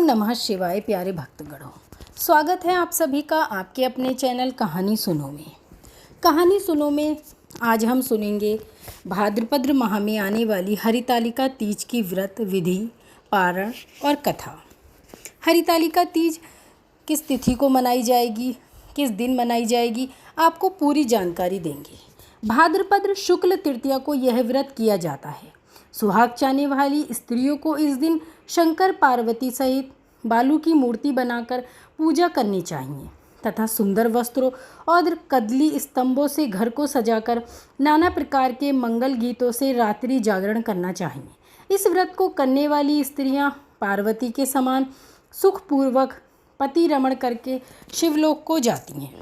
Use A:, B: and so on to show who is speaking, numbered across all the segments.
A: नमः शिवाय प्यारे भक्तगणों, स्वागत है आप सभी का आपके अपने चैनल कहानी सुनो में। कहानी सुनो में आज हम सुनेंगे भाद्रपद माह में आने वाली हरितालिका तीज की व्रत विधि, पारण और कथा। हरितालिका तीज किस तिथि को मनाई जाएगी, किस दिन मनाई जाएगी, आपको पूरी जानकारी देंगे। भाद्रपद शुक्ल तृतीया को यह व्रत किया जाता है। सुहाग चाहने वाली स्त्रियों को इस दिन शंकर पार्वती सहित बालू की मूर्ति बनाकर पूजा करनी चाहिए तथा सुंदर वस्त्रों और कदली स्तंभों से घर को सजाकर नाना प्रकार के मंगल गीतों से रात्रि जागरण करना चाहिए। इस व्रत को करने वाली स्त्रियां पार्वती के समान सुखपूर्वक पति रमण करके शिवलोक को जाती हैं।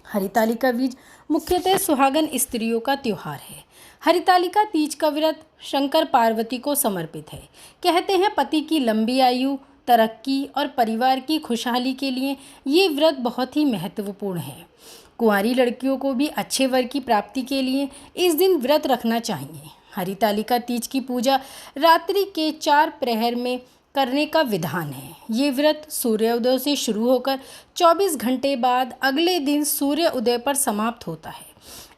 A: हरितालिका बीज मुख्यतः सुहागन स्त्रियों का त्यौहार है। हरितालिका तीज का व्रत शंकर पार्वती को समर्पित है। कहते हैं पति की लंबी आयु, तरक्की और परिवार की खुशहाली के लिए ये व्रत बहुत ही महत्वपूर्ण है। कुंवारी लड़कियों को भी अच्छे वर की प्राप्ति के लिए इस दिन व्रत रखना चाहिए। हरितालिका तीज की पूजा रात्रि के 4 प्रहर में करने का विधान है। ये व्रत सूर्योदय से शुरू होकर 24 घंटे बाद अगले दिन सूर्य उदय पर समाप्त होता है।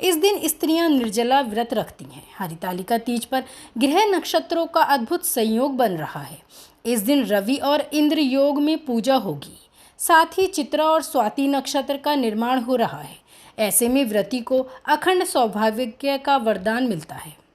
A: इस दिन स्त्रियां निर्जला व्रत रखती हैं। हरितालिका तीज पर ग्रह नक्षत्रों का अद्भुत संयोग बन रहा है। इस दिन रवि और इंद्र योग में पूजा होगी। साथ ही चित्रा और स्वाति नक्षत्र का निर्माण हो रहा है। ऐसे में व्रती को अखंड सौभाग्य का वरदान मिलता है।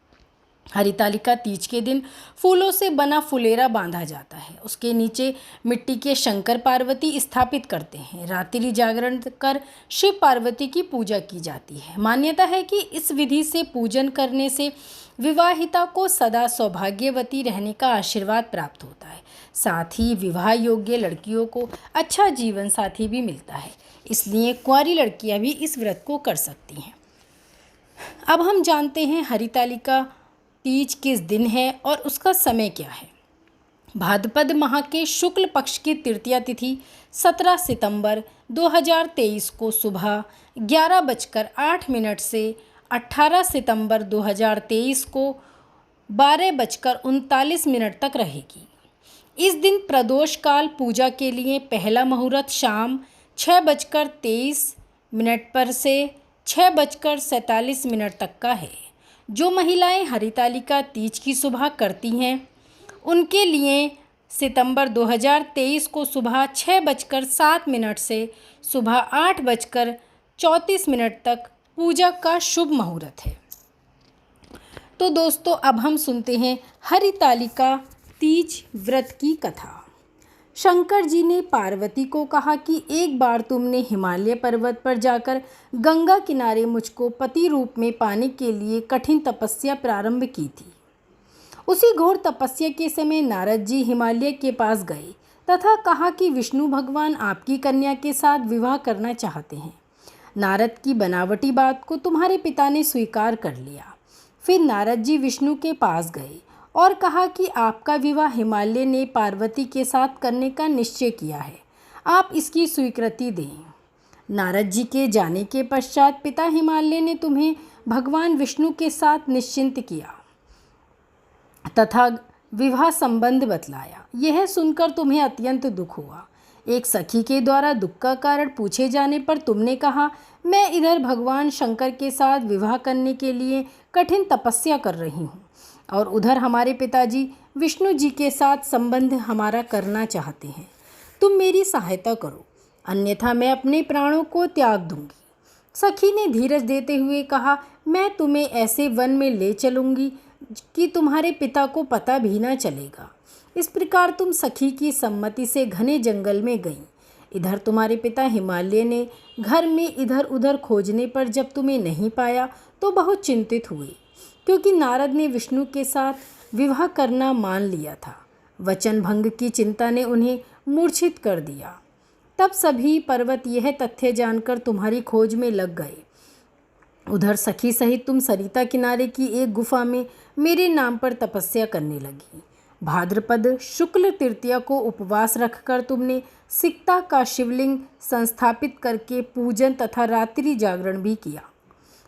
A: हरितालिका तीज के दिन फूलों से बना फुलेरा बांधा जाता है। उसके नीचे मिट्टी के शंकर पार्वती स्थापित करते हैं। रात्रि जागरण कर शिव पार्वती की पूजा की जाती है। मान्यता है कि इस विधि से पूजन करने से विवाहिता को सदा सौभाग्यवती रहने का आशीर्वाद प्राप्त होता है। साथ ही विवाह योग्य लड़कियों को अच्छा जीवन साथी भी मिलता है। इसलिए कुंवारी लड़कियां भी इस व्रत को कर सकती हैं। अब हम जानते हैं हरितालिका तीज किस दिन है और उसका समय क्या है। भाद्रपद माह के शुक्ल पक्ष की तृतीया तिथि 17 सितंबर 2023 को सुबह 11:08 से 18 सितंबर 2023 को 12:39 तक रहेगी। इस दिन प्रदोष काल पूजा के लिए पहला मुहूर्त शाम 6:23 पर से 6:47 तक का है। जो महिलाएं हरितालिका तीज की सुबह करती हैं उनके लिए सितंबर 2023 को सुबह 6:07 से सुबह 8:34 तक पूजा का शुभ मुहूर्त है। तो दोस्तों, अब हम सुनते हैं हरितालिका तीज व्रत की कथा। शंकर जी ने पार्वती को कहा कि एक बार तुमने हिमालय पर्वत पर जाकर गंगा किनारे मुझको पति रूप में पाने के लिए कठिन तपस्या प्रारंभ की थी। उसी घोर तपस्या के समय नारद जी हिमालय के पास गए तथा कहा कि विष्णु भगवान आपकी कन्या के साथ विवाह करना चाहते हैं। नारद की बनावटी बात को तुम्हारे पिता ने स्वीकार कर लिया। फिर नारद जी विष्णु के पास गए और कहा कि आपका विवाह हिमालय ने पार्वती के साथ करने का निश्चय किया है, आप इसकी स्वीकृति दें। नारद जी के जाने के पश्चात पिता हिमालय ने तुम्हें भगवान विष्णु के साथ निश्चिंत किया तथा विवाह संबंध बतलाया। यह सुनकर तुम्हें अत्यंत दुख हुआ। एक सखी के द्वारा दुख का कारण पूछे जाने पर तुमने कहा, मैं इधर भगवान शंकर के साथ विवाह करने के लिए कठिन तपस्या कर रही हूँ और उधर हमारे पिताजी विष्णु जी के साथ संबंध हमारा करना चाहते हैं। तुम मेरी सहायता करो, अन्यथा मैं अपने प्राणों को त्याग दूंगी। सखी ने धीरज देते हुए कहा, मैं तुम्हें ऐसे वन में ले चलूंगी कि तुम्हारे पिता को पता भी न चलेगा। इस प्रकार तुम सखी की सम्मति से घने जंगल में गईं। इधर तुम्हारे पिता हिमालय ने घर में इधर उधर खोजने पर जब तुम्हें नहीं पाया तो बहुत चिंतित हुए, क्योंकि नारद ने विष्णु के साथ विवाह करना मान लिया था। वचन भंग की चिंता ने उन्हें मूर्छित कर दिया। तब सभी पर्वत यह तथ्य जानकर तुम्हारी खोज में लग गए। उधर सखी सहित तुम सरिता किनारे की एक गुफा में मेरे नाम पर तपस्या करने लगी। भाद्रपद शुक्ल तृतीया को उपवास रखकर तुमने सिकता का शिवलिंग संस्थापित करके पूजन तथा रात्रि जागरण भी किया।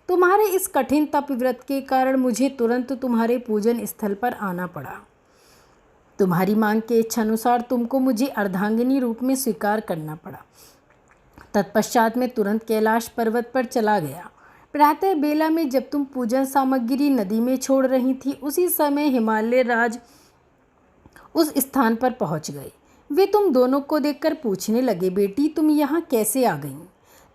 A: तुम्हारे इस कठिन तप व्रत के कारण मुझे तुरंत तुम्हारे पूजन स्थल पर आना पड़ा। तुम्हारी मांग के इच्छानुसार तुमको मुझे अर्धांगिनी रूप में स्वीकार करना पड़ा। तत्पश्चात मैं तुरंत कैलाश पर्वत पर चला गया। प्रातः बेला में जब तुम पूजन सामग्री नदी में छोड़ रही थी, उसी समय हिमालय राज उस स्थान पर पहुंच गए। वे तुम दोनों को देखकर पूछने लगे, बेटी तुम यहाँ कैसे आ गईं?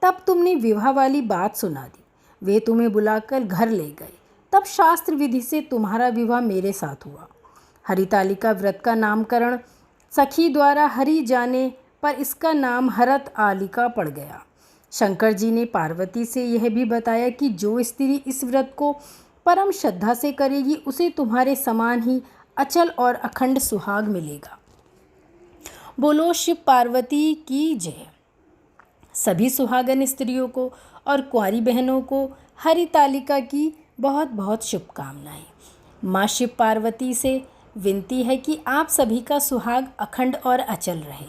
A: तब तुमने विवाह वाली बात सुना दी। वे तुम्हें बुलाकर घर ले गए। तब शास्त्र विधि से तुम्हारा विवाह मेरे साथ हुआ। हरितालिका व्रत का नामकरण सखी द्वारा हरि जाने पर इसका नाम हरत आलिका पड़ गया। शंकर जी ने पार्वती से यह भी बताया कि जो स्त्री इस व्रत को परम श्रद्धा से करेगी उसे तुम्हारे समान ही अचल और अखंड सुहाग मिलेगा। बोलो शिव पार्वती की जय। सभी सुहागन स्त्रियों को और कुंवारी बहनों को हरितालिका की बहुत बहुत शुभकामनाएं। माँ शिव पार्वती से विनती है कि आप सभी का सुहाग अखंड और अचल रहे।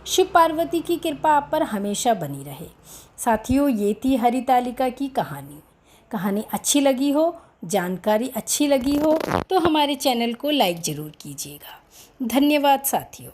A: शिव पार्वती की कृपा आप पर हमेशा बनी रहे। साथियों, ये थी हरितालिका की कहानी अच्छी लगी हो, जानकारी अच्छी लगी हो तो हमारे चैनल को लाइक ज़रूर कीजिएगा। धन्यवाद साथियों।